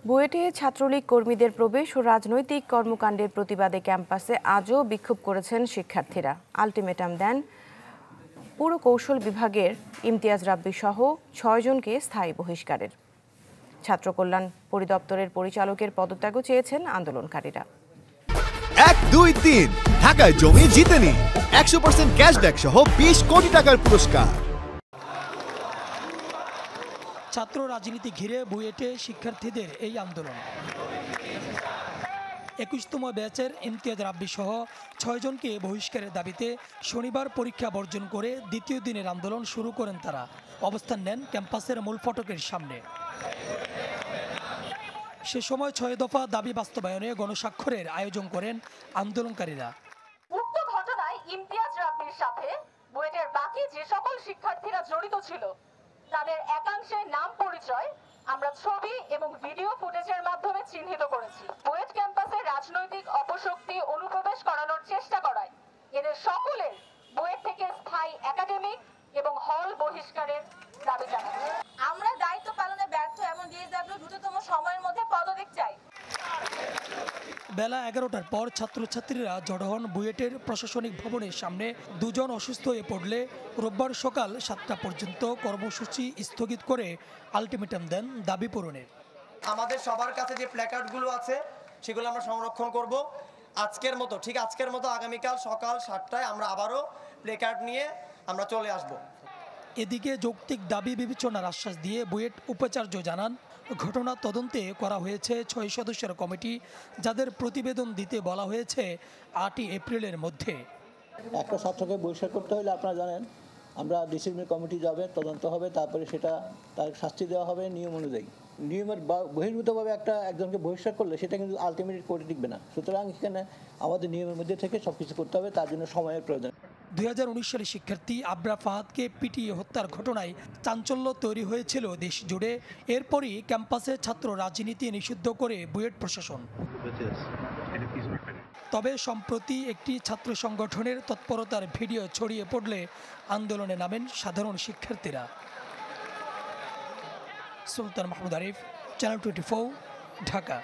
বুয়েটে ছাত্রলীগ কর্মীদের প্রবেশ ও রাজনৈতিক কর্মকাণ্ডের প্রতিবাদে ক্যাম্পাসে আজও বিক্ষোভ করেছেন শিক্ষার্থীরা। আলটিমেটাম দেন পুরকৌশল বিভাগের ইমতিয়াজ রাব্বি সহ ৬ জনকে স্থায়ী বহিষ্কারের। ছাত্র কল্যাণ পরিদপ্তরের পরিচালকের পদত্যাগও চেয়েছেন আন্দোলনকারীরা। ১, ২, ৩ ঢাকায় জমি জিতে নিন ১০০% ক্যাশব্যাক সহ ২০ কোটি টাকার পুরস্কার। ছাত্র রাজনীতি ঘিরে বুয়েটে শিক্ষার্থীদের এই আন্দোলন। ২১তম ব্যাচের ইমতিয়াজ রাব্বি সহ ৬ জনকে বহিষ্কারের দাবিতে শনিবার পরীক্ষা বর্জন করে দ্বিতীয় দিনের আন্দোলন শুরু করেন তারা। অবস্থান নেন ক্যাম্পাসের মূল ফটকের সামনে। সে সময় ৬ দফা দাবি বাস্তবায়নে গণস্বাক্ষরের আয়োজন করেন আন্দোলনকারীরা। উক্ত ঘটনায় ইমতিয়াজ রাব্বির সাথে বুয়েটের বাকি যে সকল শিক্ষার্থীরা জড়িত ছিল তাদের একাংশের নাম পরিচয় আমরা ছবি এবং ভিডিও ফুটেজের মাধ্যমে চিহ্নিত করেছি। বুয়েট ক্যাম্পাসে রাজনৈতিক অপশক্তি অনুপ্রবেশ করানোর চেষ্টা করায় এদের সকলের বুয়েট থেকে স্থায়ী একাডেমিক এবং হল বহিষ্কারের দাবি জানাচ্ছি। আমরা দায়িত্ব পালনে ব্যর্থ এমন ডিএসডব্লিউ দ্রুততম সময়ের মধ্যে পদত্যাগ চাই। বেলা ১১টার পর ছাত্রছাত্রীরা জড়ো হন বুয়েটের প্রশাসনিক ভবনের সামনে। ২ জন অসুস্থ হয়ে পড়লে রোববার সকাল ৭টা পর্যন্ত কর্মসূচি স্থগিত করে আলটিমেটাম দেন দাবি পূরণের। আমাদের সবার কাছে যে প্ল্যাকার্ডগুলো আছে সেগুলো আমরা সংরক্ষণ করব। আজকের মতো আগামীকাল সকাল ৭টায় আমরা আবারও প্ল্যাকার্ড নিয়ে আমরা চলে আসব। এদিকে যৌক্তিক দাবি বিবেচনার আশ্বাস দিয়ে বুয়েট উপাচার্য জানান, ঘটনা তদন্তে করা হয়েছে ৬ সদস্যের কমিটি, যাদের প্রতিবেদন দিতে বলা হয়েছে ৮ই এপ্রিলের মধ্যে। একটা ছাত্রকে বহিষ্কার করতে হলে আপনারা জানেন আমরা ডিসিপ্লিনারি কমিটি যাবে, তদন্ত হবে, তারপরে সেটা তার শাস্তি দেওয়া হবে নিয়ম অনুযায়ী। নিয়মের বহির্ভূতভাবে একজনকে বহিষ্কার করলে সেটা কিন্তু আলটিমেটলি কোর্টে টিকবে না। সুতরাং এখানে আমাদের নিয়মের মধ্যে থেকে সবকিছু করতে হবে, তার জন্য সময়ের প্রয়োজন। ২০১৯ সালে শিক্ষার্থী আবরা ফাহাদকে পিটিয়ে হত্যার ঘটনায় চাঞ্চল্য তৈরি হয়েছিল দেশ জুড়ে। এরপরই ক্যাম্পাসে ছাত্র রাজনীতি নিষিদ্ধ করে বুয়েট প্রশাসন। তবে সম্প্রতি একটি ছাত্র সংগঠনের তৎপরতার ভিডিও ছড়িয়ে পড়লে আন্দোলনে নামেন সাধারণ শিক্ষার্থীরা। সুলতান মাহমুদ আরিফ, চ্যানেল 24, ঢাকা।